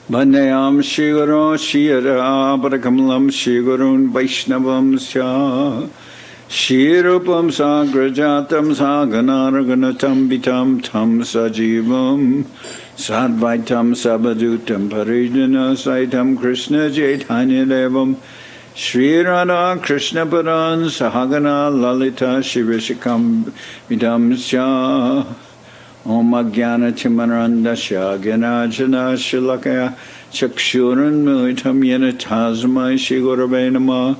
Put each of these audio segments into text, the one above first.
Bandeyam Shri Guru Shira Parakamalam Shri Gurun Vaishnavam Sya Shri Rupam Sagrajatam Saganaraganatam Vitam Tam Sajivam Sadvaitam Sabadutam Parijana Saitam Krishna Chaitanya Devam Shri Radha Krishna Paran Sahagana Lalita Shivishikam Vidam Sya Om Ajnana Timarandasya Gyanajana Shilakaya Chakshuran Militam Yena Tasmai Shri Gurave Namah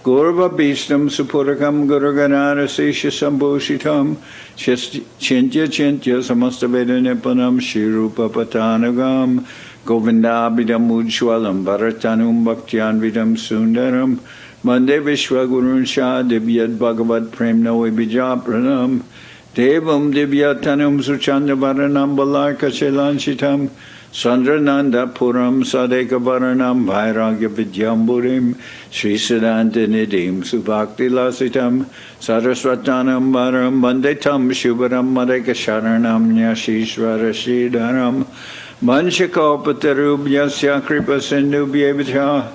Gurva Bhistam Supurakam Guruganara Sesha Sambhushitam Chintya Chintya Samasta Veda Nipanam Shri Rupa Patanagam Govindabhidam Ujjwalam Bharatanum Bhaktyan Vidam Sundaram Mande Vishwa Gurun Shah Divyad Bhagavad Premna Vibijapranam Devam Divyatanam Suchanda Varanam Balarka Chelanchitam Sandrananda Puram Sadeka Varanam Vairagya Vidyamburim Sri Siddhanta Nidim Subhakti Lasitam Saraswatanam Varam Bandetam Shubharam Madeka Sharanam Nyashishvara Sridharam Manchakopatarubhyasya Kripa Sindhubhyevcha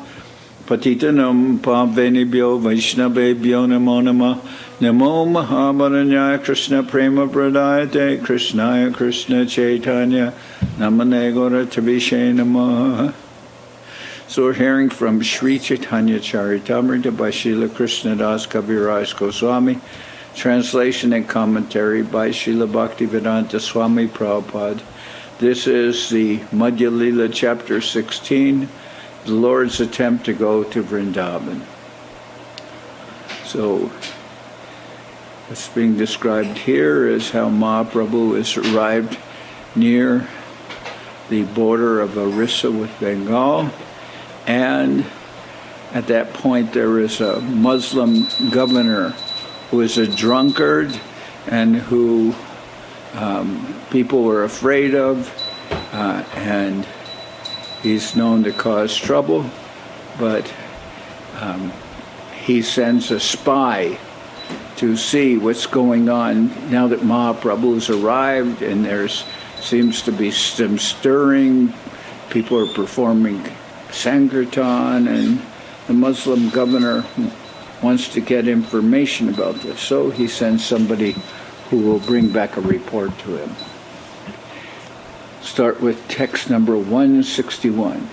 Patitanam Pavenibhyo Vaishnavebhyo Namo Namah Namo Mahabharanyaya Krishna Prema Pradayate Krishnaya Krishna Chaitanya Namane Gauratavishe Namah. So we're hearing from Sri Chaitanya Charitamrita by Srila Krishnadas Kaviraj Goswami, translation and commentary by Srila Bhaktivedanta Swami Prabhupada. This is the Madhya-lila chapter 16, the Lord's attempt to go to Vrindaban. So what's being described here is how Mahaprabhu has arrived near the border of Orissa with Bengal, and at that point there is a Muslim governor who is a drunkard and who people were afraid of, and he's known to cause trouble, but he sends a spy to see what's going on now that Mahaprabhu has arrived, and there's seems to be some stirring. People are performing Sankirtan, and the Muslim governor wants to get information about this. So he sends somebody who will bring back a report to him. Start with text number 161.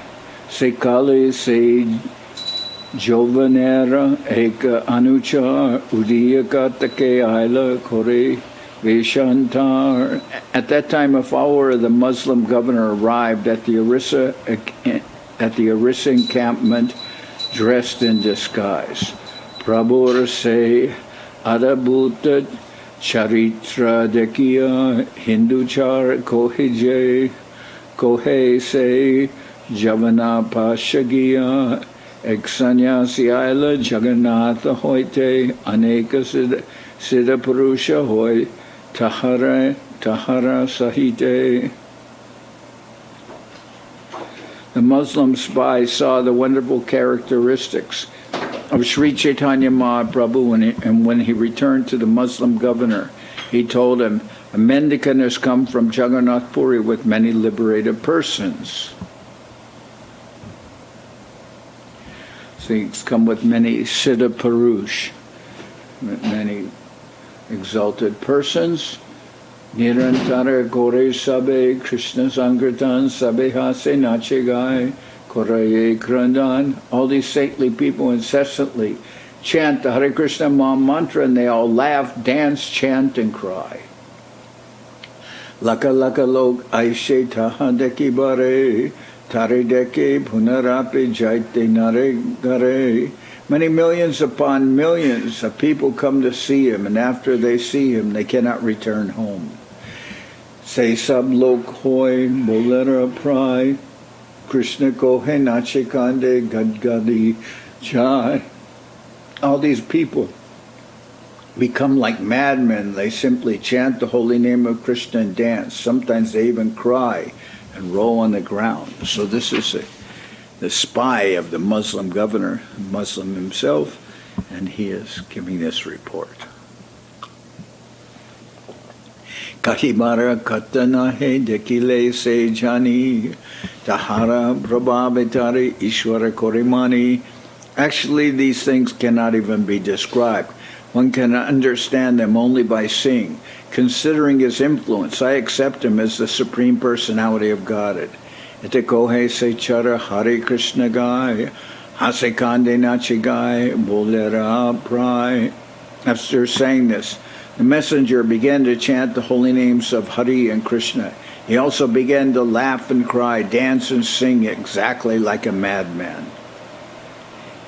Sekale se Jovanera eka anuchar udiyakatake aila kore veshantar. At that time, a follower of the Muslim governor arrived at the Orissa encampment dressed in disguise. Prabhu se adabhuta charitra dekiya hinduchar kohe se javana pashagiya eksanyasi aila jagannatha hoite aneka siddha purusha hoy tahara sahite. The Muslim spy saw the wonderful characteristics of Sri Chaitanya Mahaprabhu, and when he returned to the Muslim governor, he told him, a mendicant has come from Jagannath Puri with many liberated persons. So he's come with many Siddha Purush, many exalted persons. Nirantara Gore Sabe Krishna Sankirtan Sabe Hase Nachigai Koraye Krandan. All these saintly people incessantly chant the Hare Krishna Maha Mantra, and they all laugh, dance, chant, and cry. Laka laka log aishe taha deki bare tare deke punarapi jaite nare gare. Many millions upon millions of people come to see him, and after they see him, they cannot return home. Say sab lok hoy bolera prai Krishna kohe nachikande gadgadi jai. All these people become like madmen. They simply chant the holy name of Krishna and dance. Sometimes they even cry and roll on the ground. So this is the spy of the Muslim governor, Muslim himself, and he is giving this report. Kahibara katanahe dekile se jani tahara prabhavetari ishwara korimani. Actually, these things cannot even be described. One can understand them only by seeing. Considering his influence, I accept him as the Supreme Personality of Godhead. Ete kohe se chara Hare Krishna gai, hase kande nachi gai, bolera prai. After saying this, the messenger began to chant the holy names of Hari and Krishna. He also began to laugh and cry, dance and sing exactly like a madman.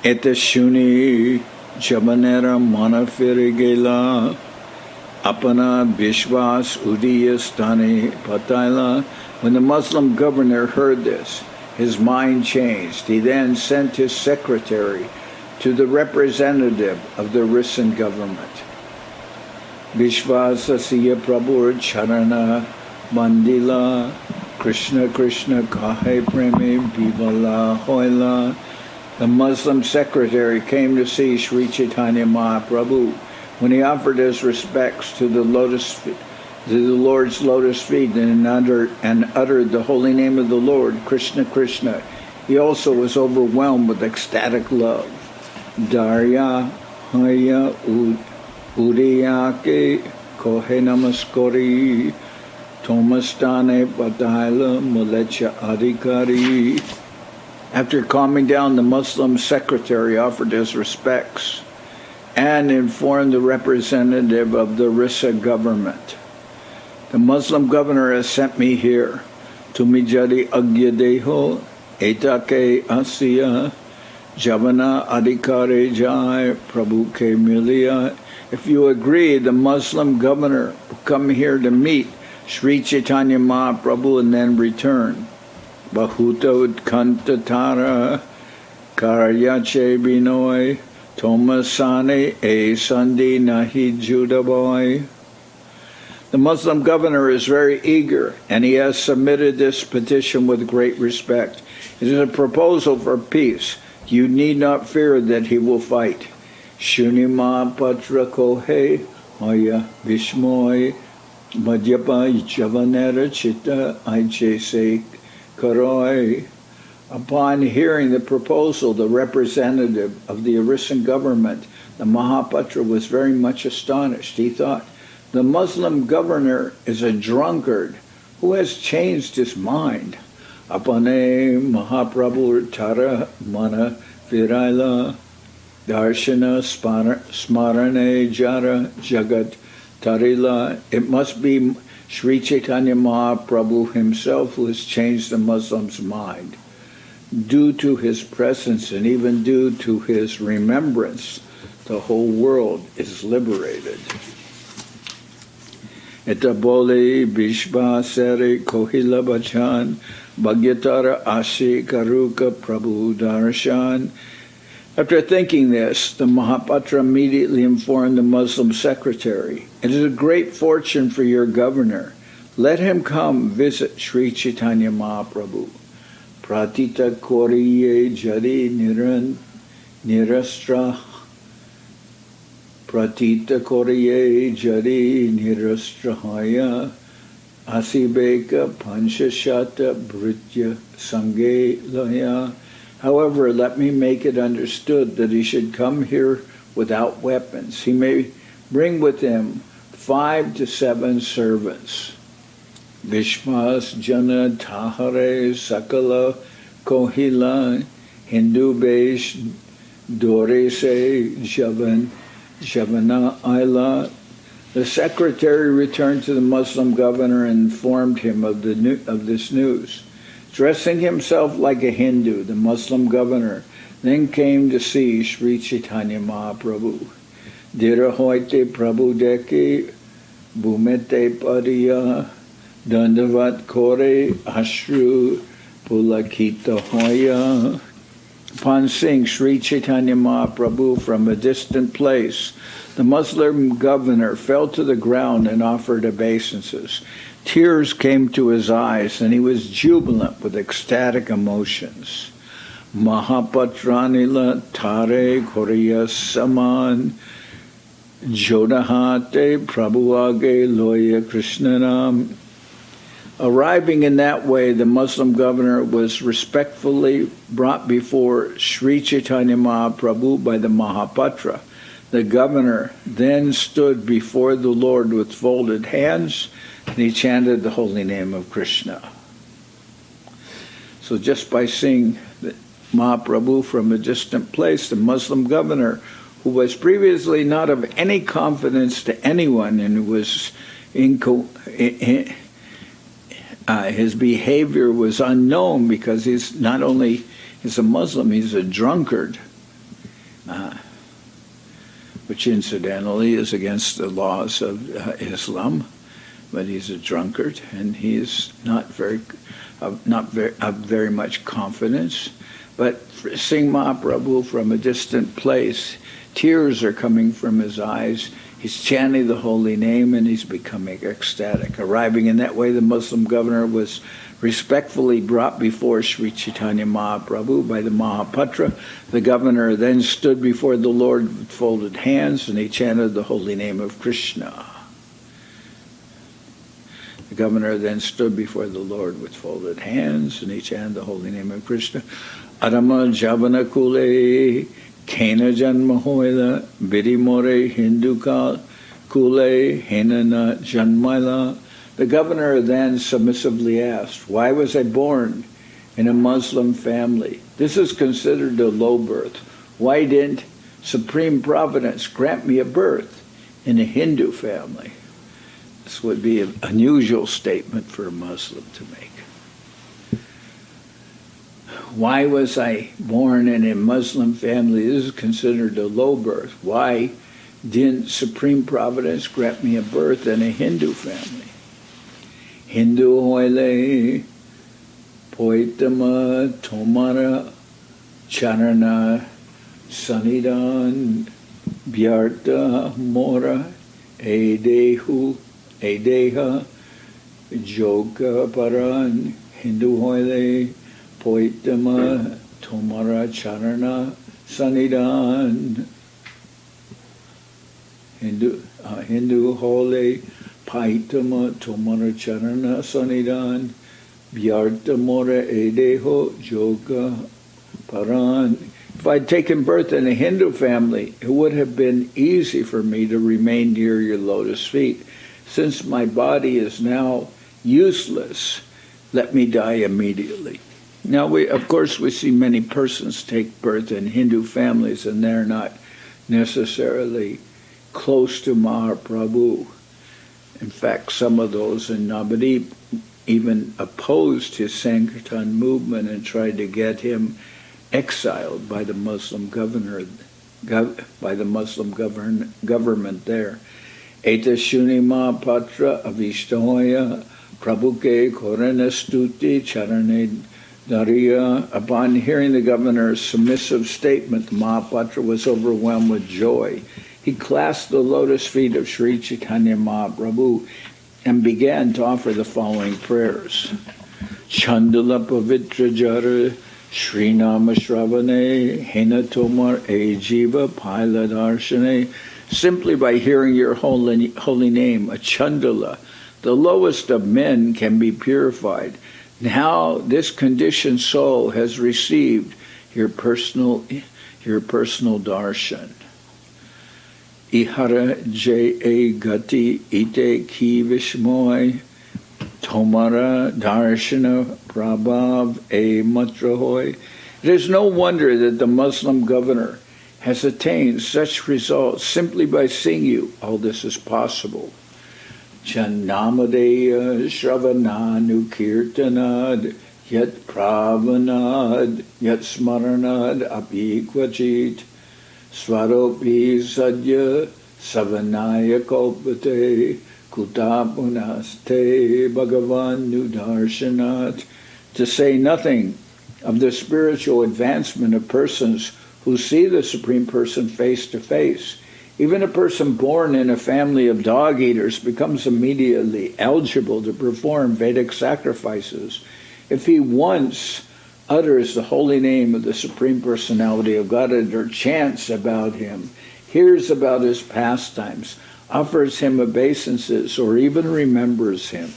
Ete shuni jabanera mana firigela, apana vishwas udiyastani pataila. When the Muslim governor heard this, his mind changed. He then sent his secretary to the representative of the Orissan government. Vishvasasiya Prabhu Charana Mandila Krishna Krishna Kahe Premi Bivala Hoila. The Muslim secretary came to see Sri Chaitanya Mahaprabhu. When he offered his respects to the Lord's lotus feet and uttered the holy name of the Lord, Krishna Krishna, he also was overwhelmed with ecstatic love. Darya Haya Udiyake Kohe Namaskori Tomastane Badaila Mulecha Adhikari. After calming down, the Muslim secretary offered his respects and informed the representative of the Orissa government. The Muslim governor has sent me here. Tumijari Agyadeho Etake Asya Javana Adhikare Jai Prabhu Ke Milia. If you agree, the Muslim governor will come here to meet Sri Chaitanya Mahaprabhu and then return. Bahuta Utkantatara Karyache Binoy Tomasane E Sandi Nahi Judaboy. The Muslim governor is very eager, and he has submitted this petition with great respect. It is a proposal for peace. You need not fear that he will fight. Shunima Patra Kohe Hoya Vishmoy Madhyapa Javanera Chitta Aichese Karoi. Upon hearing the proposal, the representative of the Orissan government, the Mahapatra, was very much astonished. He thought, the Muslim governor is a drunkard who has changed his mind. Apane Mahaprabhu Tara Mana Viraila Darshana Smarane Jara Jagat Tarila. It must be Sri Chaitanya Mahaprabhu himself who has changed the Muslim's mind. Due to his presence and even due to his remembrance, the whole world is liberated. Etabole Bishba Sere Kohila Bachan Bhagyatara Ashi Karuka Prabhu Darshan. After thinking this, the Mahapatra immediately informed the Muslim secretary, it is a great fortune for your governor. Let him come visit Sri Chaitanya Mahaprabhu. Pratita Koriye Jari Nirastra Pratita Koriye Jari Nirastrahaya Asibeka Panchashata Britya Sange Laya. However, let me make it understood that he should come here without weapons. He may bring with him 5 to 7 servants. Vishmas Jana Tahare Sakala Kohila Hindu Besh Dorese Javana Aila. The secretary returned to the Muslim governor and informed him of this news. Dressing himself like a Hindu, the Muslim governor then came to see Sri Chaitanya Mahaprabhu. Dirahoite Prabhu Deke Bhumete Padiya Dandavat Kore Ashru Pulakita Hoya. Upon seeing Sri Chaitanya Mahaprabhu from a distant place, the Muslim governor fell to the ground and offered obeisances. Tears came to his eyes, and he was jubilant with ecstatic emotions. Mahapatranila Tare Korea Saman Jodahate Prabhuage Loya Krishnanam. Arriving in that way, the Muslim governor was respectfully brought before Sri Chaitanya Mahaprabhu by the Mahapatra. The governor then stood before the Lord with folded hands, and he chanted the holy name of Krishna. So just by seeing Mahaprabhu from a distant place, the Muslim governor, who was previously not of any confidence to anyone and who was his behavior was unknown because he's not only he's a Muslim, he's a drunkard, which incidentally is against the laws of Islam. But he's a drunkard, and he's not very much confidence. But seeing Mahaprabhu from a distant place, tears are coming from his eyes. He's chanting the holy name, and he's becoming ecstatic. Arriving in that way, the Muslim governor was respectfully brought before Sri Chaitanya Mahaprabhu by the Mahapatra. The governor then stood before the Lord with folded hands, and he chanted the holy name of Krishna. The governor then stood before the Lord with folded hands, and he chanted the holy name of Krishna. Adama Javana Kule Kena Janma Hoila Bidimore Hinduka Kule Henana Janmaila. The governor then submissively asked, "Why was I born in a Muslim family? This is considered a low birth. Why didn't Supreme Providence grant me a birth in a Hindu family?" This would be an unusual statement for a Muslim to make. Why was I born in a Muslim family? This is considered a low birth. Why didn't Supreme Providence grant me a birth in a Hindu family? Hindu hoile poitama tomara charana sanidan byarta mora edeha joka paran. Hindu hoile poitama tomara charana sanidan. Hindu hoile paitama tomara charana sanidan byarta mora edeho joka paran. If I'd taken birth in a Hindu family, it would have been easy for me to remain near your lotus feet. Since my body is now useless, let me die immediately. Now, of course, we see many persons take birth in Hindu families, and they're not necessarily close to Mahaprabhu. In fact, some of those in Navadip even opposed his Sankirtan movement and tried to get him exiled by the Muslim government there. Eta shuni Mahapatra avishtahoya prabhuke koranastuti charane dariya. Upon hearing the governor's submissive statement, the Mahapatra was overwhelmed with joy. He clasped the lotus feet of Sri Chaitanya Mahaprabhu and began to offer the following prayers. Chandala pavitra jara Srinama Shravane Hena Tomar E Jiva Paila Darshane. Simply by hearing your holy name, a Chandala, the lowest of men, can be purified. Now this conditioned soul has received your personal darshan. Ihara je gati ite ki vishmoy tomara darshana prabhav e matrahoy. It is no wonder that the Muslim governor has attained such results simply by seeing you. All this is possible. Chanamadeya shravananu kirtanad yat pravanad yat smaranad api kvachit swaropi sadya savanaya kopate kutapunaste bhagavan nudarshanat. To say nothing of the spiritual advancement of persons who see the Supreme Person face to face. Even a person born in a family of dog eaters becomes immediately eligible to perform Vedic sacrifices if he once utters the holy name of the Supreme Personality of Godhead or chants about him. hears about his pastimes, offers him obeisances, or even remembers him.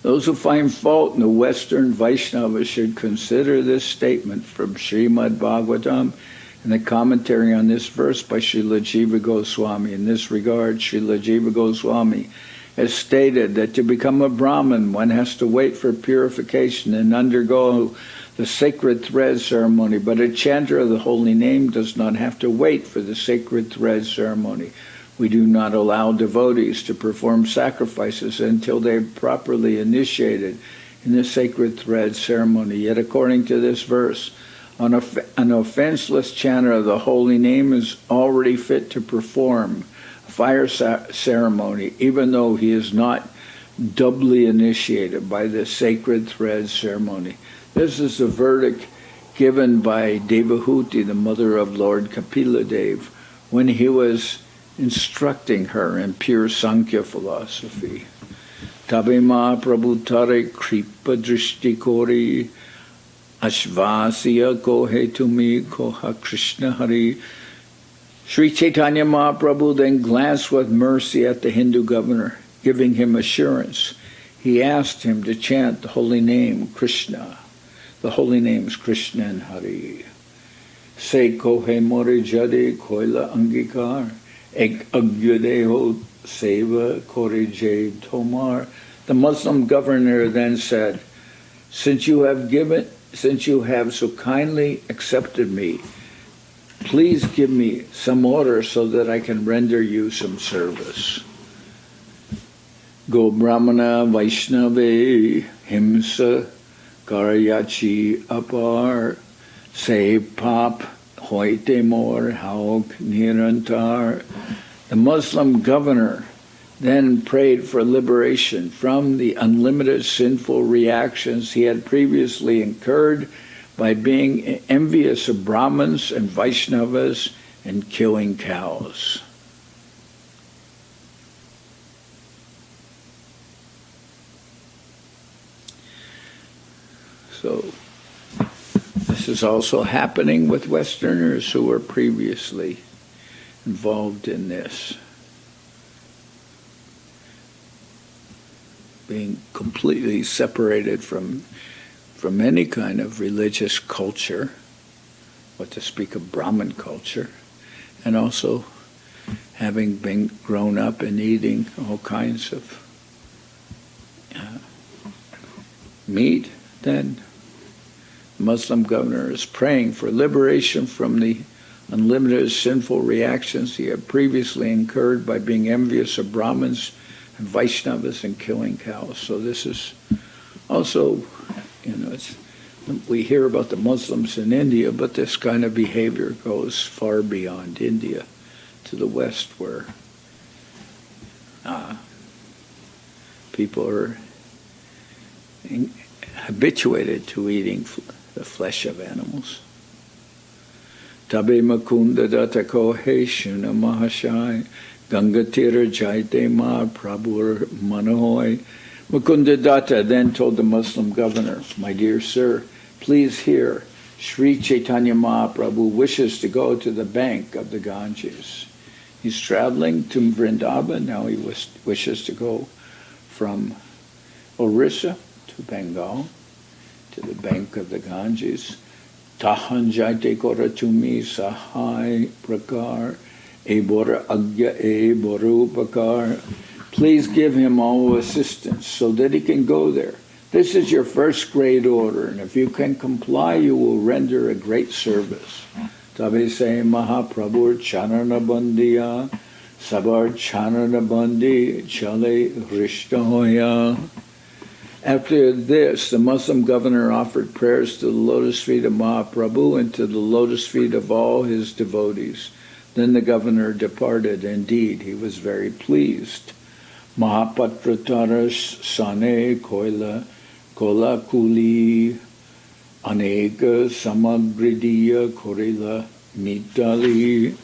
Those who find fault in the Western Vaishnavas should consider this statement from Srimad Bhagavatam and the commentary on this verse by Srila Jiva Goswami. In this regard, Srila Jiva Goswami has stated that to become a Brahmin, one has to wait for purification and undergo the sacred thread ceremony, but a chanter of the holy name does not have to wait for the sacred thread ceremony. We do not allow devotees to perform sacrifices until they are properly initiated in the sacred thread ceremony. Yet according to this verse, an offenseless chanter of the holy name is already fit to perform a fire ceremony, even though he is not doubly initiated by the sacred thread ceremony. This is the verdict given by Devahuti, the mother of Lord Kapila Dev, when he was instructing her in pure Sankhya philosophy. Tabe Mahaprabhu tare kripa drishti kori ashvasya kohe tumi koha Krishna Hari. Sri Chaitanya Mahaprabhu then glanced with mercy at the Hindu governor, giving him assurance. He asked him to chant the holy name Krishna, the holy names Krishna and Hari. Se kohe more jade koila angikar. Ek agyadeho seva korije tomar. The Muslim governor then said, since you have so kindly accepted me, please give me some order so that I can render you some service. Go Brahmana Vaishnave Himsa Karyachi Apar Se Pap Hoite Mor Hauk Nirantar. The Muslim governor then prayed for liberation from the unlimited sinful reactions he had previously incurred by being envious of Brahmins and Vaishnavas and killing cows. So this is also happening with Westerners who were previously involved in this, being completely separated from any kind of religious culture, what to speak of Brahmin culture, and also having been grown up and eating all kinds of meat. Then the Muslim governor is praying for liberation from the unlimited sinful reactions he had previously incurred by being envious of Brahmins and Vaishnavas and killing cows. So this is also, we hear about the Muslims in India, but this kind of behavior goes far beyond India to the West, where people are habituated to eating the flesh of animals. Tabe Makunda Datta Kohe Shuna Mahashai Gangatira Jaite Ma Prabhur Manohoy. Mukunda Datta then told the Muslim governor, my dear sir, please hear, Sri Chaitanya Mahaprabhu wishes to go to the bank of the Ganges. He's traveling to Vrindaban, now he wishes to go from Orissa to Bengal, to the bank of the Ganges. Tahan jaite kora tumi sahai prakar, e bora agya e boru pakar. Please give him all assistance so that he can go there. This is your first great order, and if you can comply, you will render a great service. Tabe se Mahaprabhu charana bandiya, sabar charana bandi chale rishta hoya. After this, the Muslim governor offered prayers to the lotus feet of Mahaprabhu and to the lotus feet of all his devotees. Then the governor departed. Indeed, he was very pleased. Mahapatrataras sane koila kola kuli aneka samagridiya korila mitali.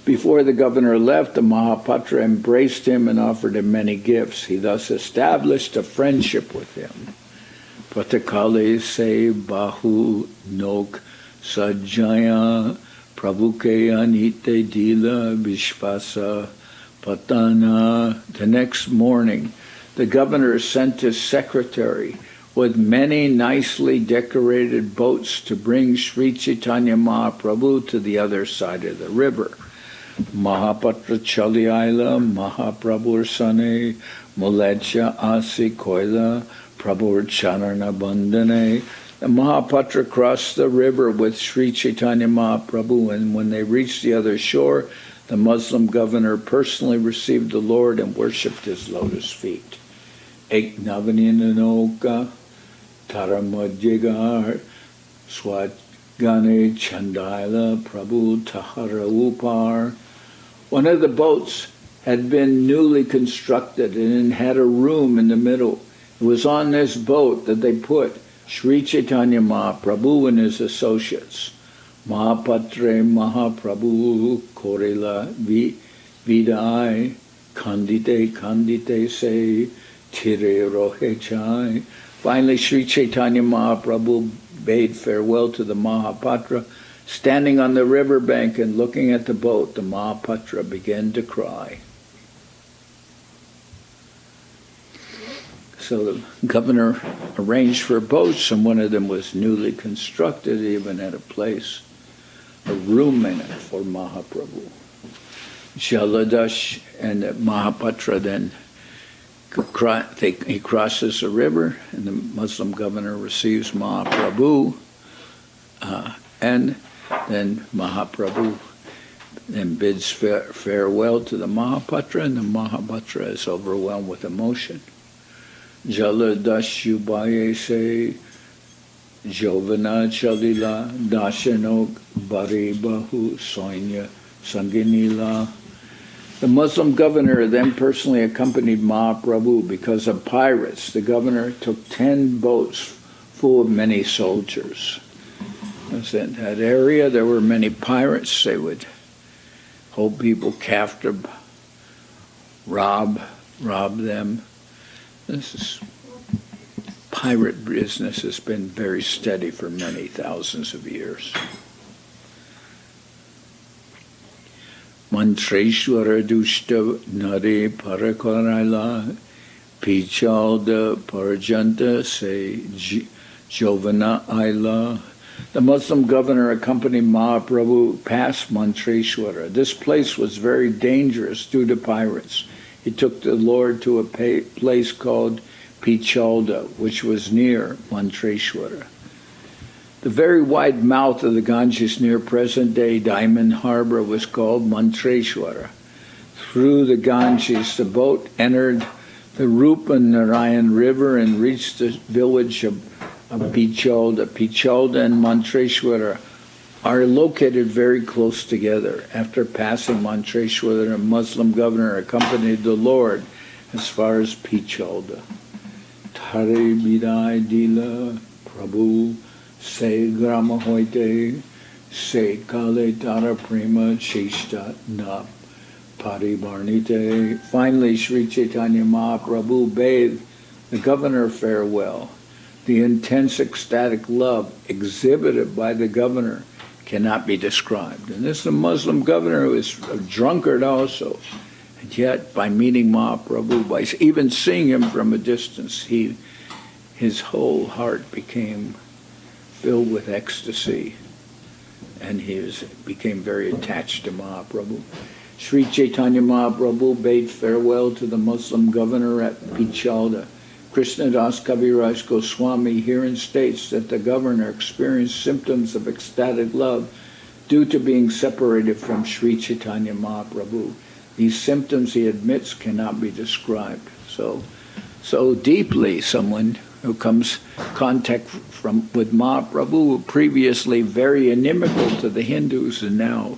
Before the governor left, the Mahapatra embraced him and offered him many gifts. He thus established a friendship with him. Pratakale se bahu nok sajaya prabhuke anite dila vishvasa patana. The next morning, the governor sent his secretary with many nicely decorated boats to bring Sri Chaitanya Mahaprabhu to the other side of the river. Mahapatra Chaliaila, Mahaprabhur Sane, Mulecha Asi Koila, Prabhur Charana Bandhane. The Mahapatra crossed the river with Sri Chaitanya Mahaprabhu, and when they reached the other shore, the Muslim governor personally received the Lord and worshipped his lotus feet. Ek Navaninanoka, Taramadjigar, Swat Gane Chandaila, Prabhu Tahara Upar. One of the boats had been newly constructed and had a room in the middle. It was on this boat that they put Sri Chaitanya Mahaprabhu and his associates. Mahapatre Mahaprabhu Korila Vidai Kandite Se Tire Rohe Chai. Finally, Sri Chaitanya Mahaprabhu bade farewell to the Mahapatra. Standing on the riverbank and looking at the boat, the Mahapatra began to cry. So the governor arranged for boats, and one of them was newly constructed, even had a room in it for Mahaprabhu. Jaladash and the Mahapatra then he crosses the river, and the Muslim governor receives Mahaprabhu, and then Mahaprabhu then bids farewell to the Mahapatra, and the Mahapatra is overwhelmed with emotion. Jala dashubaye se jovana chalila dashanok bari bahu soinya sanginila. The Muslim governor then personally accompanied Mahaprabhu because of pirates. The governor took 10 boats full of many soldiers. In that area, there were many pirates. They would hold people captive, rob them. Pirate business has been very steady for many thousands of years. Mantreshwara dushta nare parakarala pichalda parajanta se jovana aila. The Muslim governor accompanied Mahaprabhu past Mantreshwara. This place was very dangerous due to pirates. He took the Lord to a place called Pichalda, which was near Mantreshwara. The very wide mouth of the Ganges near present-day Diamond Harbor was called Mantreshwara. Through the Ganges, the boat entered the Rupa Narayan River and reached the village of Pichalda. Pichalda and Mantreshwara are located very close together. After passing Mantreshwara, the Muslim governor accompanied the Lord as far as Pichalda. Tare Bidai Dila Prabhu Se Grama Hoite Se Kale Tara Prema Chishta Na Paribarnite. Finally, Sri Chaitanya Mahaprabhu bade the governor farewell. The intense ecstatic love exhibited by the governor cannot be described. And this is a Muslim governor who is a drunkard also. And yet, by meeting Mahaprabhu, by even seeing him from a distance, his whole heart became filled with ecstasy, and he became very attached to Mahaprabhu. Sri Chaitanya Mahaprabhu bade farewell to the Muslim governor at Pichalda. Krishnadas Kaviraj Goswami herein states that the governor experienced symptoms of ecstatic love due to being separated from Sri Chaitanya Mahaprabhu. These symptoms, he admits, cannot be described. So deeply, someone who comes contact with Mahaprabhu, previously very inimical to the Hindus, and now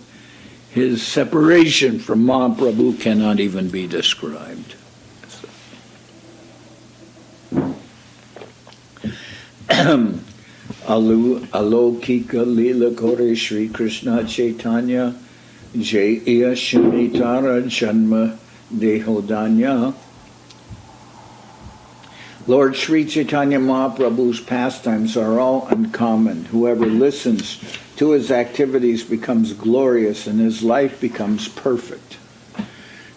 his separation from Mahaprabhu cannot even be described. Alokika Lila Kore Sri Krishna Chaitanya Jaya Shamitara Janma Dehodanya. Lord Sri Chaitanya Mahaprabhu's pastimes are all uncommon. Whoever listens to his activities becomes glorious and his life becomes perfect.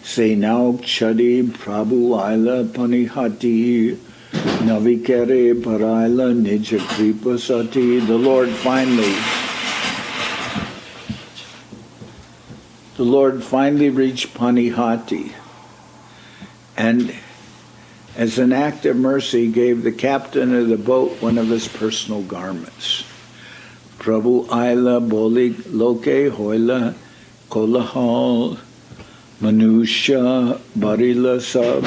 Say now, Chadi Prabhu Aila Panihati Navikere Paraila Nija Kripa Sati. The Lord finally reached Panihati, and as an act of mercy gave the captain of the boat one of his personal garments. Prabhu Aila Boli Loke Hoila Kolahal Manusha Barila Sab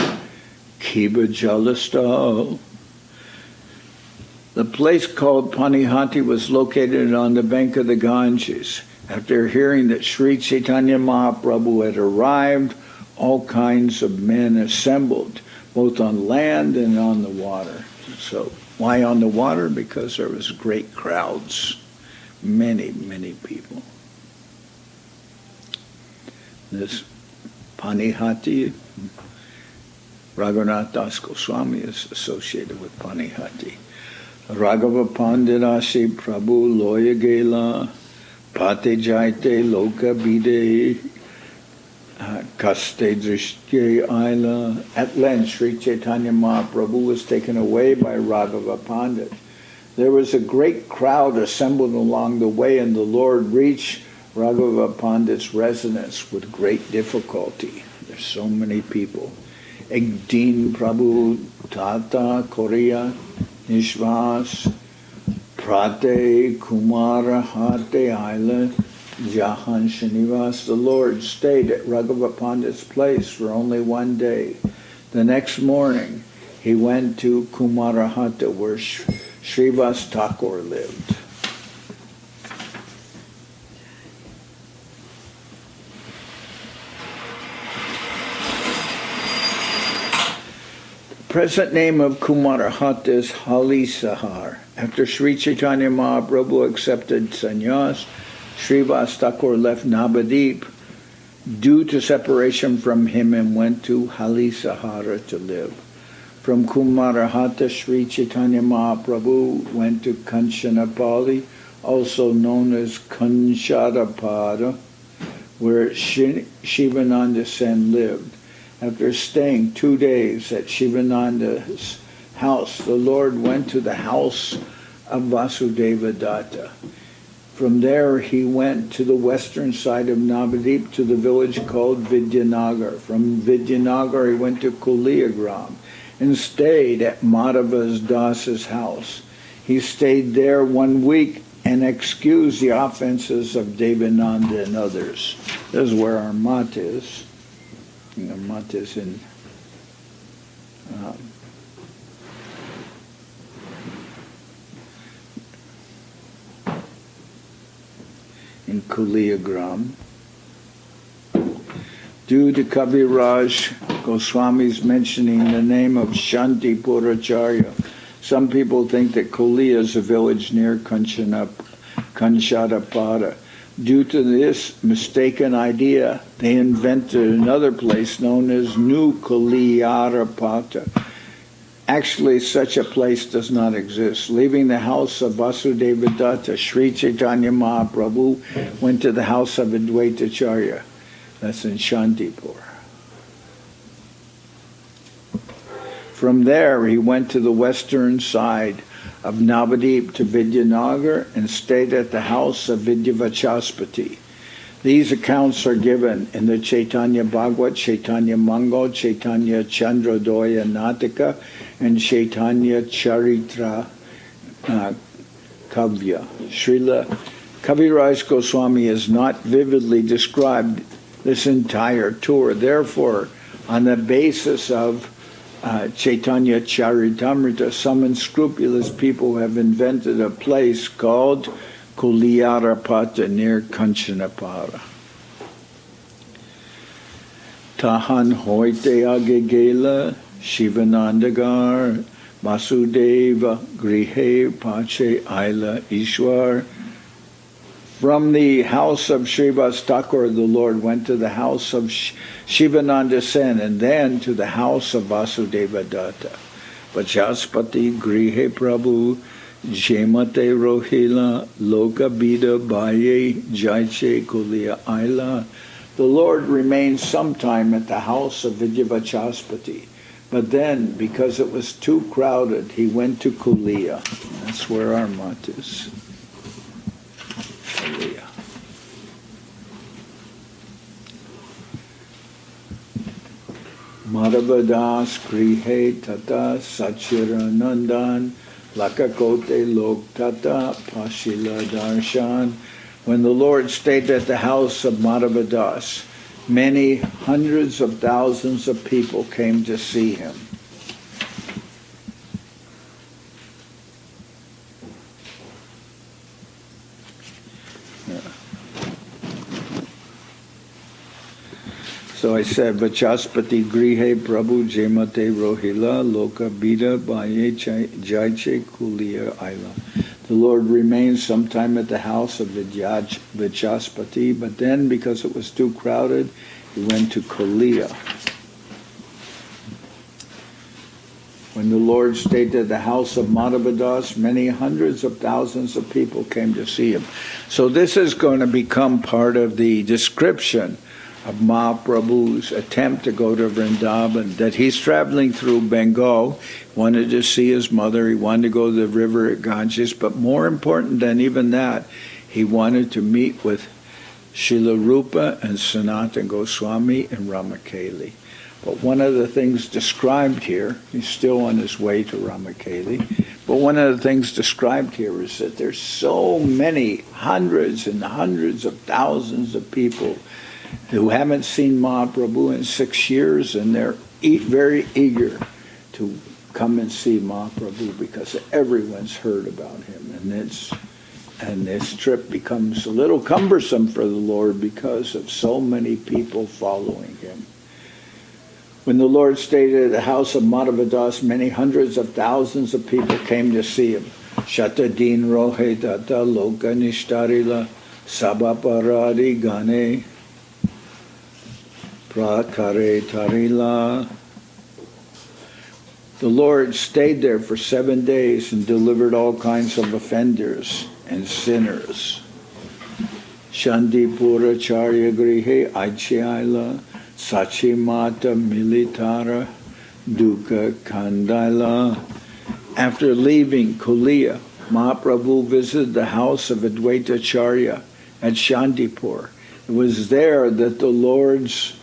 Kiba Jalastal. The place called Panihati was located on the bank of the Ganges. After hearing that Sri Chaitanya Mahaprabhu had arrived, all kinds of men assembled, both on land and on the water. So, why on the water? Because there was great crowds, many, many people. This Panihati, Raghunath Das Goswami is associated with Panihati. Raghava Panditasi Prabhu Loya Gela Pate Jaite Loka Bide Kaste Drishtye Aila. At length, Sri Chaitanya Mahaprabhu was taken away by Raghava Pandit. There was a great crowd assembled along the way, and the Lord reached Raghava Pandit's residence with great difficulty. There's so many people. Ekdin Prabhu Tata Korea Nishvas Prate Kumara Hate Aila Jahan Srinivas. The Lord stayed at Raghava Pandit's place for only one day. The next morning, he went to Kumarahata, where Srivas Thakur lived. The present name of Kumarahata is Halisahar. After Sri Chaitanya Mahaprabhu accepted sannyas, Srivas Thakur left Navadip due to separation from him and went to Halisahara to live. From Kumarahata, Sri Chaitanya Mahaprabhu went to Kanchanapali, also known as Kanchadapada, where Shivananda Sen lived. After staying 2 days at Shivananda's house, the Lord went to the house of Vasudeva Datta. From there, he went to the western side of Navadip to the village called Vidyanagar. From Vidyanagar, he went to Kuliagram and stayed at Madhava Das's house. He stayed there 1 week and excused the offenses of Devananda and others. This is where our mat is. The mat is in Kuliagram. Due to Kaviraj Goswami's mentioning the name of Shanti Puracharya, some people think that Kulia is a village near Kanchadapada. Due to this mistaken idea, they invented another place known as New Kuliyarapata. Actually, such a place does not exist. Leaving the house of Vasudeva Datta, Sri Chaitanya Mahaprabhu went to the house of Advaitacharya. That's in Shantipur. From there, he went to the western side of Navadip to Vidyanagar and stayed at the house of Vidyavachaspati. These accounts are given in the Chaitanya Bhagavat, Chaitanya Mangal, Chaitanya Chandradoya Natika, and Chaitanya Charitra Kavya. Srila Kaviraj Goswami has not vividly described this entire tour. Therefore, on the basis of Chaitanya Charitamrita, some unscrupulous people have invented a place called Kuliyarapata near Kanchanapara. Tahan hoite agegela Shivanandagar Vasudeva Grihe Pache Aila Ishwar From the house of Srivas Thakur, the Lord went to the house of Shivananda Sen, and then to the house of Vasudeva Datta. Vachaspati Grihe Prabhu Jemate Rohila Loka Bida Baye Jaiche Kulia Aila. The Lord remained some time at the house of Vidyavachaspati, but then, because it was too crowded, he went to Kulia. That's where our mat is. Kulia. Madhavadas Grihe Tata Sachiranandan Lakakote Lok Tata Pashila Darshan. When the Lord stayed at the house of Madhavadas, many hundreds of thousands of people came to see him. So I said, Vachaspati Grihe Prabhu Jemate Rohila Loka Bida Baye Jaiche Kulia Aila. The Lord remained some time at the house of Vachaspati, but then, because it was too crowded, he went to Kulia. When the Lord stayed at the house of Madhavadas, many hundreds of thousands of people came to see him. So this is going to become part of the description of Mahaprabhu's attempt to go to Vrindaban, that he's traveling through Bengal, wanted to see his mother, he wanted to go to the river at Ganges, but more important than even that, he wanted to meet with Srila Rupa and Sanatan Goswami and Ramakeli. But one of the things described here, he's still on his way to Ramakeli, but one of the things described here is that there's so many hundreds and hundreds of thousands of people who haven't seen Mahaprabhu in 6 years, and they're very eager to come and see Mahaprabhu because everyone's heard about him. And this trip becomes a little cumbersome for the Lord because of so many people following him. When the Lord stayed at the house of Madhavadas, many hundreds of thousands of people came to see him. Shatadin rohe tata loka nishtarila sabaparadi gane prakare tarila. The Lord stayed there for 7 days and delivered all kinds of offenders and sinners. Shandipura charya grihe aichaila sachimata militara dukkha kandaila. After leaving Kulia, Mahaprabhu visited the house of Advaitacharya at Shandipur. It was there that the Lord's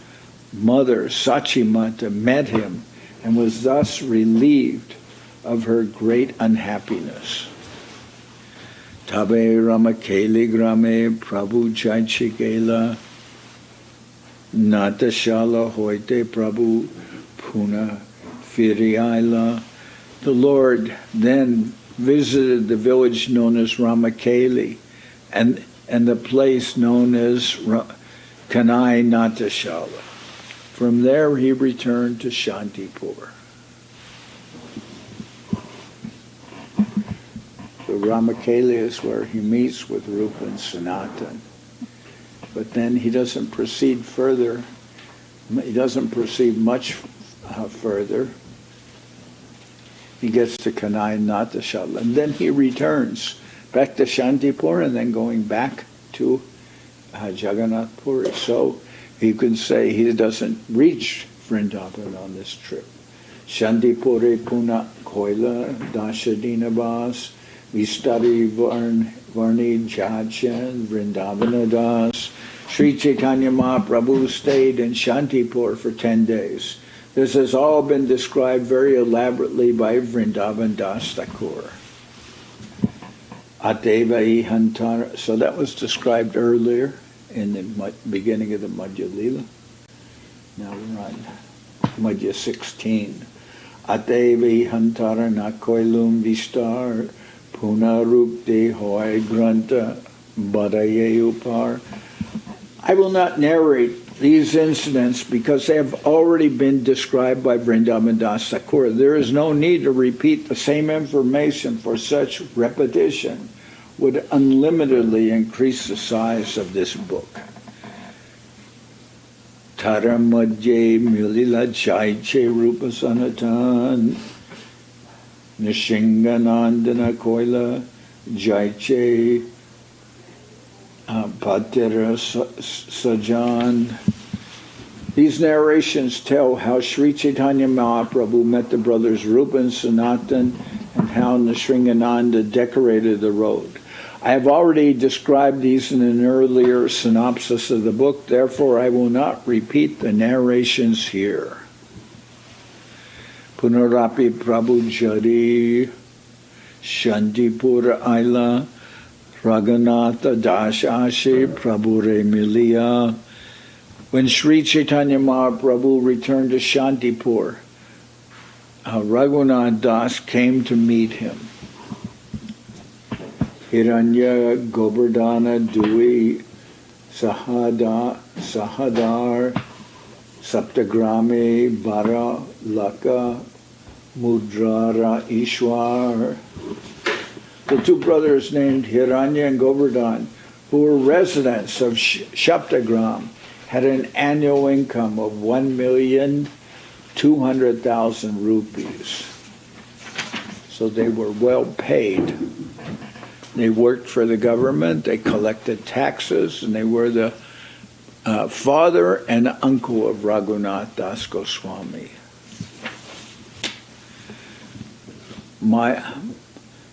mother, Sachimata, met him and was thus relieved of her great unhappiness. Tabe Ramakeli grame Prabhu Chaichikela Natashala hoite Prabhu Puna Firiaila. The Lord then visited the village known as Ramakeli and the place known as Kanai Natashala. From there he returned to Shantipur. The Ramakeli is where he meets with Rupa and Sanatan. But then he doesn't proceed further. He doesn't proceed much further. He gets to Kanai Natashala, and then he returns back to Shantipur, and then going back to Jagannath Puri. So you can say he doesn't reach Vrindaban on this trip. Shantipure Puna Koila Dashadina Bas Vistari Varni Jachan Vrindavana Das. Sri Chaitanya Mahaprabhu stayed in Shantipur for 10 days. This has all been described very elaborately by Vrindavan Das Thakur. Ateva Ihantara. So that was described earlier in the beginning of the Madhya-lila. Now we're on Madhya 16. Ateva Ihantara Nakoilum Vistar Punarupte Hoy Granta Badaye Upar. I will not narrate these incidents because they have already been described by Vrindavan Das Thakur. There is no need to repeat the same information for such repetition would unlimitedly increase the size of this book. Taramadye Milila Chaiche Rupa Sanatan Nishinganandana Koila Jaiche Patera Sajan. These narrations tell how Sri Chaitanya Mahaprabhu met the brothers Rupa and Sanatan and how Nisringananda decorated the road. I have already described these in an earlier synopsis of the book, therefore I will not repeat the narrations here. Punarapi Prabhu Jari Shantipura Aila Raghunatha Das Ashe Prabhure Miliya. When Sri Chaitanya Mahaprabhu returned to Shantipur, Raghunath Das came to meet him. Hiranya Govardhana Dui Sahadar Saptagrami Bara Laka Mudrara Ishwar. The two brothers named Hiranya and Govardhan, who were residents of Saptagram, had an annual income of 1,200,000 rupees. So they were well paid. They worked for the government, they collected taxes, and they were the father and uncle of Raghunath Das Goswami.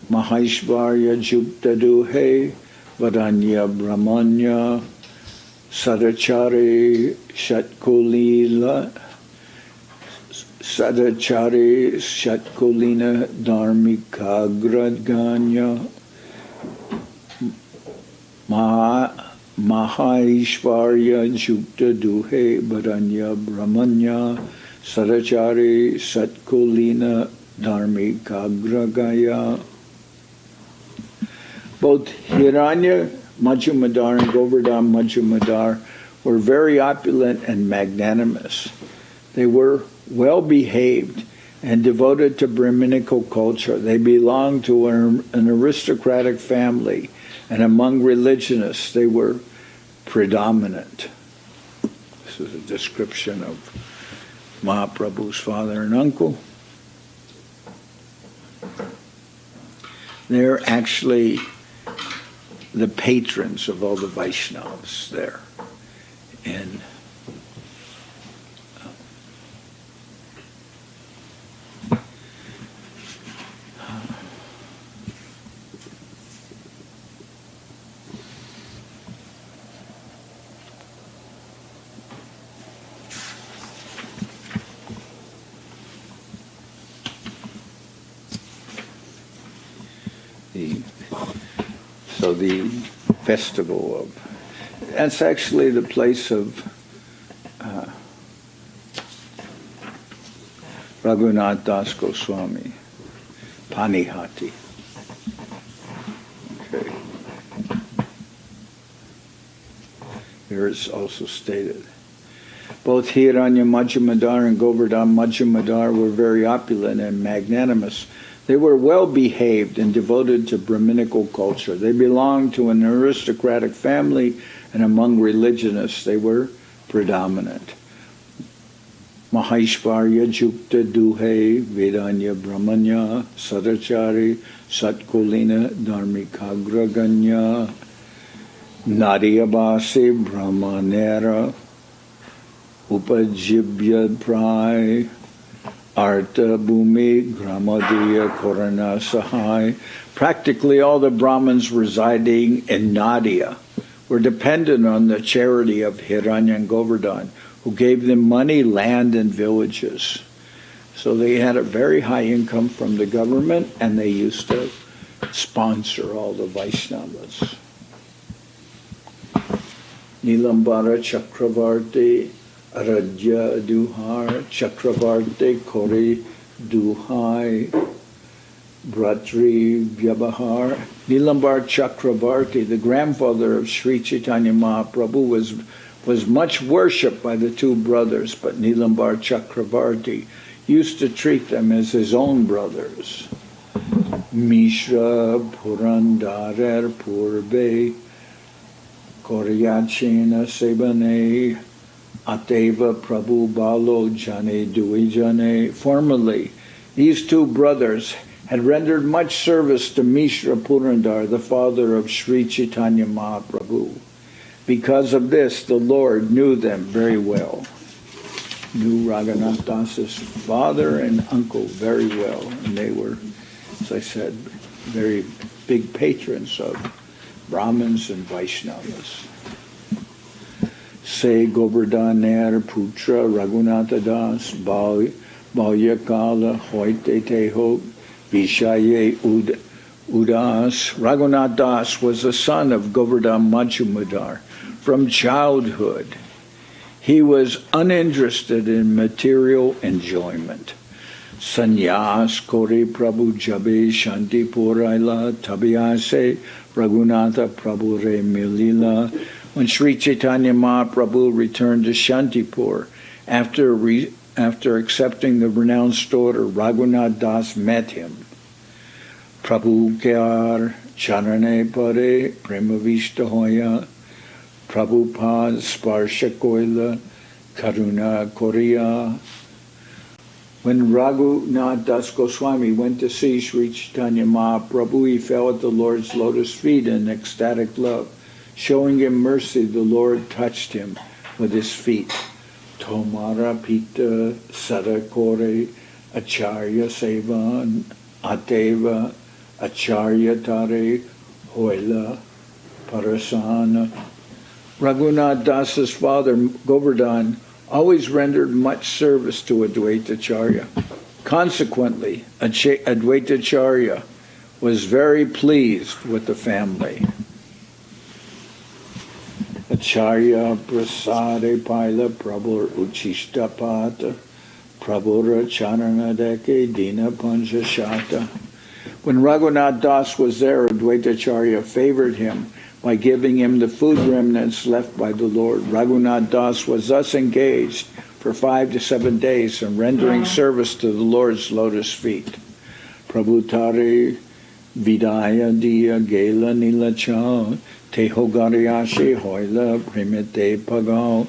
Maheshvarya Jukta Duhe Vadanya Brahmanya Sadachari Shatkulina Dharmika Gradganya Mahaishvarya Jukta Duhe Vadanya Brahmanya Sadachari Satkulina Dharmika Gragaya. Both Hiranya Majumdar and Govardhan Majumdar were very opulent and magnanimous. They were well behaved and devoted to Brahminical culture. They belonged to an aristocratic family, and among religionists they were predominant. This is a description of Mahaprabhu's father and uncle. They're actually the patrons of all the Vaishnavas there. And the festival of, that's actually the place of Raghunath Das Goswami, Panihati. Okay. Here it's also stated. Both Hiranya Majumdar and Govardhan Majumdar were very opulent and magnanimous. They were well behaved and devoted to Brahminical culture. They belonged to an aristocratic family, and among religionists they were predominant. Maheshvarya Jukta Duhe Vedanya Brahmanya Sadachari Satkulina Dharmikagraganya Nadiyabasi Brahmanera Upajibya Prai Arta Bhumi Gramadiya Korana Sahai. Practically all the Brahmins residing in Nadia were dependent on the charity of Hiranya and Govardhan, who gave them money, land, and villages. So they had a very high income from the government, and they used to sponsor all the Vaishnavas. Nilambara Chakravarti Aradhya Duhar Chakravarti Kori Duhai Bratri Vyabhar. Nilambar Chakravarti, the grandfather of Sri Chaitanya Mahaprabhu, was much worshipped by the two brothers, but Nilambar Chakravarti used to treat them as his own brothers. Mishra Purandarer Purbe Koryachena Sebane Ateva Prabhu Balo Jane Duijane. Formerly, these two brothers had rendered much service to Mishra Purandar, the father of Sri Chaitanya Mahaprabhu. Because of this, the Lord knew them very well. Knew Raghunath Das's father and uncle very well, and they were, as I said, very big patrons of Brahmins and Vaishnavas. Se Govardhaner Putra Raghunatha Das Balyakala Hoite Teho Vishaye Udas. Raghunath Das was the son of Govardhan Majumdar. From childhood, he was uninterested in material enjoyment. Sanyas Kori Prabhu Jabe Shanti Puraila Tabiyase Raghunatha Prabhu Re Milila. When Sri Chaitanya Mahaprabhu returned to Shantipur, after accepting the renounced order, Raghunath Das met him. Prabhu Kyar Charane Pare Premavishta Hoya Prabhupada Sparsha Koila Karuna Korea. When Raghunath Das Goswami went to see Sri Chaitanya Mahaprabhu, he fell at the Lord's lotus feet in ecstatic love. Showing him mercy, the Lord touched him with his feet. Tomara Pita Sadakore Acharya Seva Ateva Acharya Tare Hoila Parasana. Raghunath Das's father, Govardhan, always rendered much service to Advaitacharya. Consequently, Advaitacharya was very pleased with the family. Acharya Prasade Paila Prabhur Uchishtapata Prabhura Charanadeke Dina Panchashata. When Raghunath Das was there, Advaitacharya favored him by giving him the food remnants left by the Lord. Raghunath Das was thus engaged for 5 to 7 days in rendering service to the Lord's lotus feet. Prabhutare Vidaya Diya Gela Nilachala Tehogariashe Hoila Primite Pagal.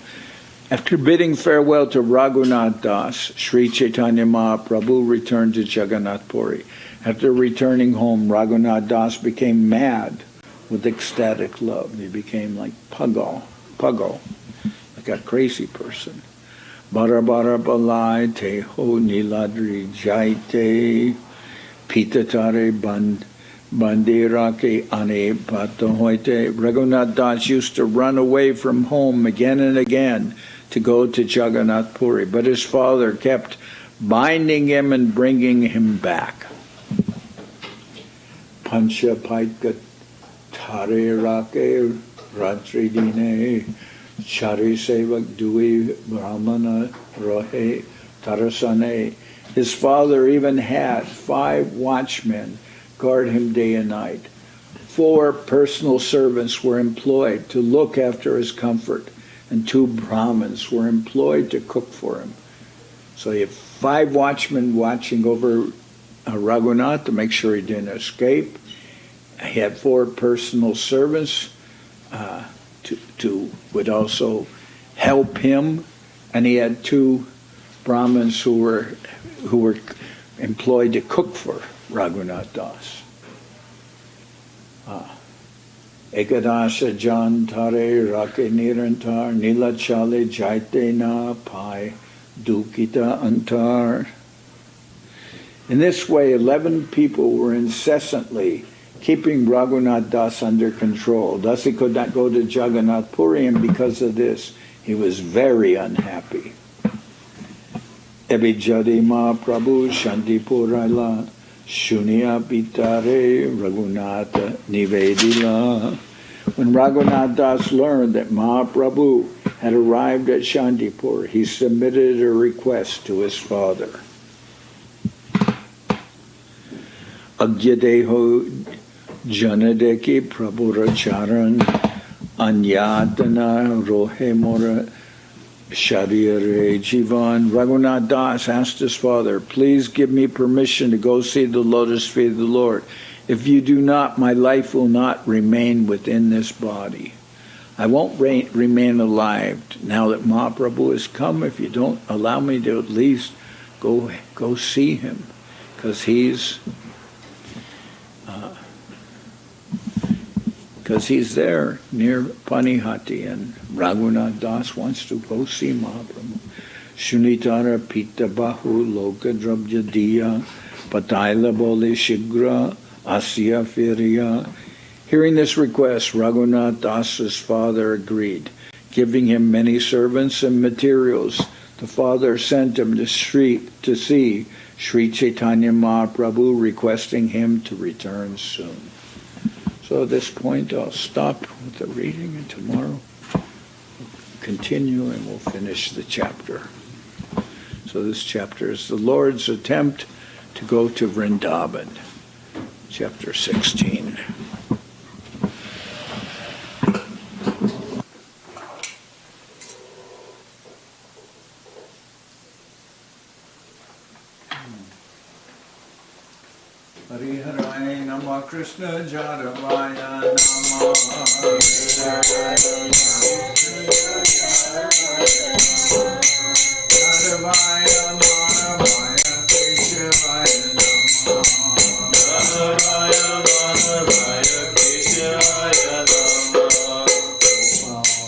After bidding farewell to Raghunath Das, Sri Chaitanya Mahaprabhu returned to Jagannath Puri. After returning home, Raghunath Das became mad with ecstatic love. He became like Pagal, like a crazy person. Bara bara balai teho niladri jaite pitatare bandirake ane patahoite. Raghunath Das used to run away from home again and again to go to Jagannath Puri, but his father kept binding him and bringing him back. Pancha Paitkat Tare Rake Ratridine Chari Sevak Dui Brahmana Rohe Tarasane. His father even had 5 watchmen guard him day and night. 4 personal servants were employed to look after his comfort, and 2 Brahmins were employed to cook for him. So you have 5 watchmen watching over Raghunath to make sure he didn't escape. He had 4 personal servants to would also help him, and he had 2 Brahmins who were employed to cook for Raghunath Das. Ekadasha Jantare Rake Nirantar Nilachale Jaite Na Pai Dukita Antar. In this way, 11 people were incessantly keeping Raghunath Das under control. Thus he could not go to Jagannath Puri, and because of this, he was very unhappy. Ebijadi Mahaprabhu Shantipuraila Shunya Pitare Raghunatha Nivedila. When Raghunath Das learned that Mahaprabhu had arrived at Shantipur, he submitted a request to his father. Agyadeho Janadeki Prabhuracharan Anyatana Rohe Mora Sharire Jivan. Raghunath Das asked his father, please give me permission to go see the lotus feet of the Lord. If you do not, my life will not remain within this body. I won't remain alive now that Mahaprabhu has come if you don't allow me to at least go see him, because he's there near Panihati, and Raghunath Das wants to go see Mahaprabhu. Shunitara Pita Bahu Loka Drabja Diya Pataila Bole Shigra Asya Firya. Hearing this request, Raghunath Das's father agreed, giving him many servants and materials. The father sent him to see Sri Chaitanya Mahaprabhu, requesting him to return soon. So at this point, I'll stop with the reading, and tomorrow we'll continue and we'll finish the chapter. So this chapter is the Lord's attempt to go to Vrindaban, chapter 16. Hariharai Nama Krishna Jadavaya Nama Jadavaya Manavaya Keshivaya Nama Jadavaya Manavaya Keshivaya Nama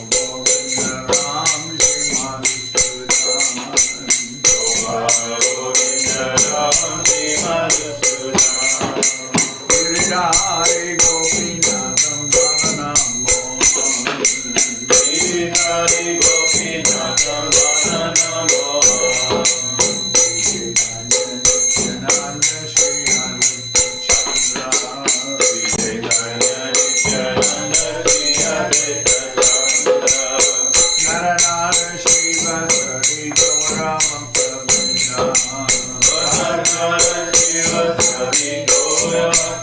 Govinda Ram Hare Gopinatham Vanamo Hare Gopinatham Vanamo Sri Chaitanya Nityananda Sri Aditya Naranara Sri Vasari Gaurama Pravina Bhattacharya Sri Vasari Gaurama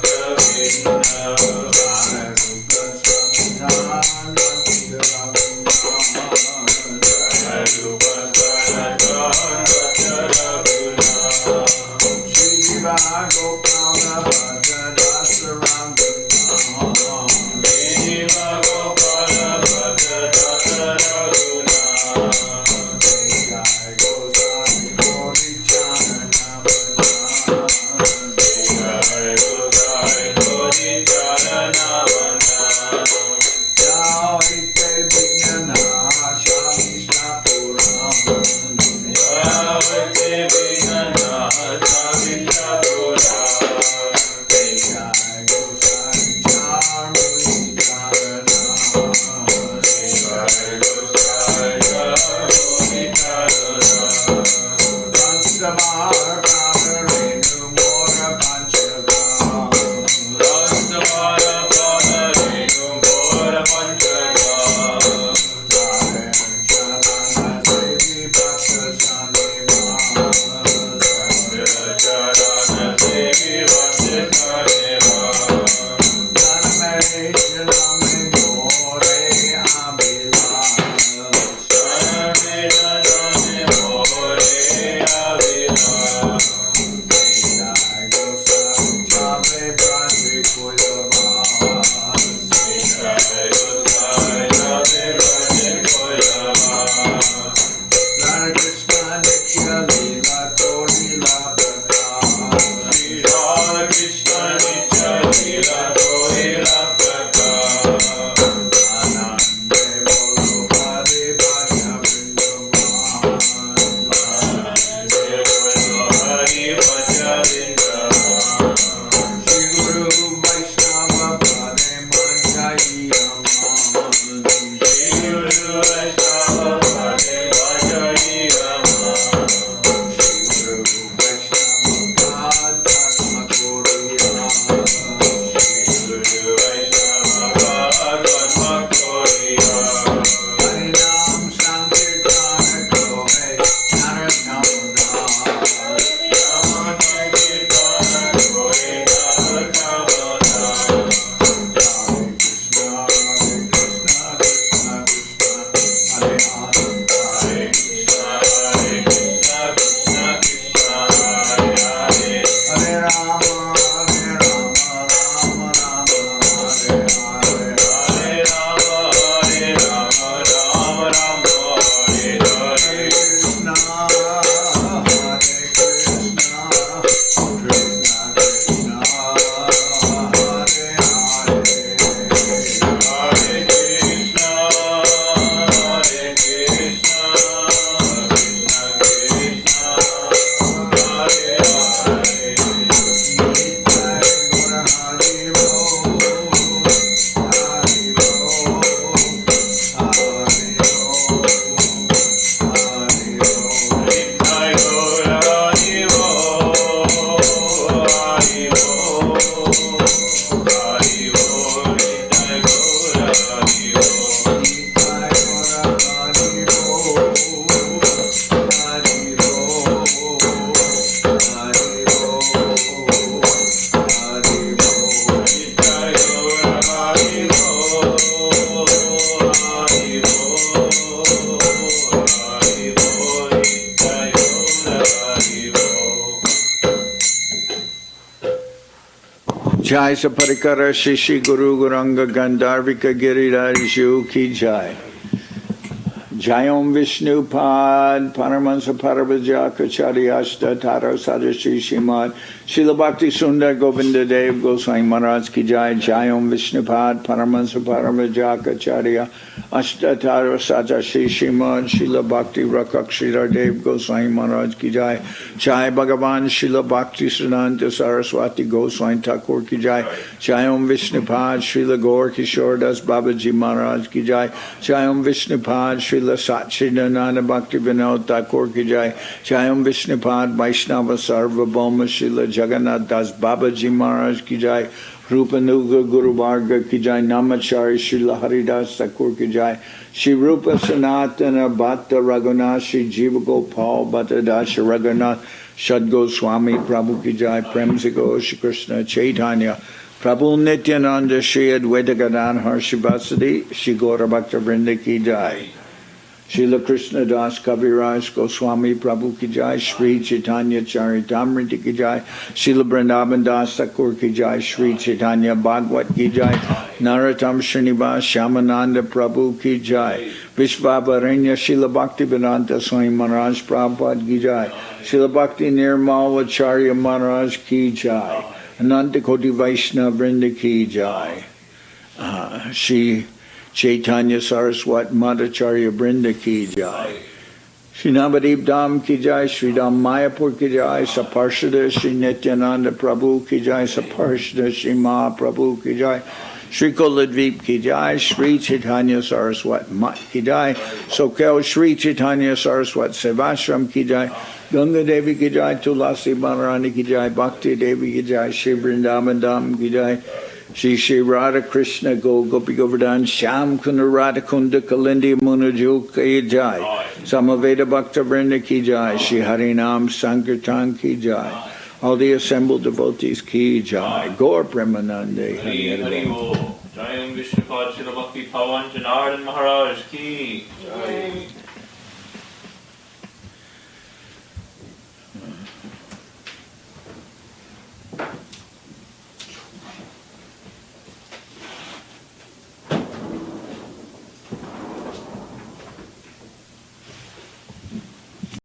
Jai Saparikara Shishi Guru Guranga Gandharvika Giriraju Ki Jai. Jayom Vishnu Pad Paramansa Parabhajaka Charyashta Taro Sadashi Shimad Srila Bhakti Sundar Govinda Dev Goswami Maharaj Ki Jai. Jayom Vishnu Pad Paramansa Parabhajaka Charya Ashta Taro Sadashi Shimad Srila Bhakti Rakakshira Dev Goswami Maharaj Ki Jai. Jai Bhagavan Srila Bhakti Siddhanta Saraswati Goswami Thakur Ki Jai. Jayom Vishnu Pad Srila Gaur Kishore Das Babaji Maharaj Ki Jai. Jayom Vishnu Pad Srila Satchidananda Bhakti Vinod Thakur Ki Jai. Jayom Vishnupad Vaishnava Sarvabhauma Srila Jagannath Das Babaji Maharaj Ki Jai. Rupa Nuga Guru Varga Ki Jai. Namachari Srila Haridas Thakur Ki Jai. Shri Rupa Sanatana Bhatta Raghunath Shri Jiva Gopal Bhatta Dasha Raghunath Shad Goswami Prabhu Ki Jai. Premsigo Shri Krishna Chaitanya Prabhu Nityananda Shri Advaita Gadadhar Shivasadi Shri Gaura Bhakta Vrinda Ki Jai. Srila Krishnadas Kaviraj Goswami Prabhu Ki Jai. Sri Chaitanya Charitamrita Ki Jai. Srila Vrindaban Das Thakur Ki Jai. Sri Chaitanya Bhagwat Ki Jai. Narottam Srinivas Shyamananda Prabhu Ki Jai. Vishvavaranya Srila Bhakti Vedanta Swami Maharaj Prabhupada Ki Jai. Srila Bhakti Nirmal Acharya Maharaj Ki Jai. Ananta Koti Vaishnava Vrinda Ki Jai. Shri Chaitanya Saraswat Madhya-lila Brinda Ki Jai. Shri Navadip Dham Ki Jai. Shri Dham Mayapur Ki Jai. Saparshada Shri Nityananda Prabhu Ki Jai. Saparshada Shri Mahaprabhu Ki Jai. Shri Koladvip Ki Jai. Sri Chaitanya Saraswat Mat Ki Jai. Soquel Sri Chaitanya Saraswat Sevashram Ki Jai. Ganga Devi Ki Jai. Tulasi Maharani Ki Jai. Bhakti Devi Ki Jai. Shri Vrindaban Dham Ki Jai. Shri Shri Radha Krishna Gopi Govardhan Sham Kunda Radha Kunda Kalindi Munaju Ki Jai. Samaveda Bhakta Vrinda Ki Jai. Shri Harinam Sankirtan Ki Jai. All the assembled devotees Ki Jai. Gaur Premanande Hari Hari. Jayam Vishnupad Srila Bhakti Pavan Janardan Maharaj Ki Jai.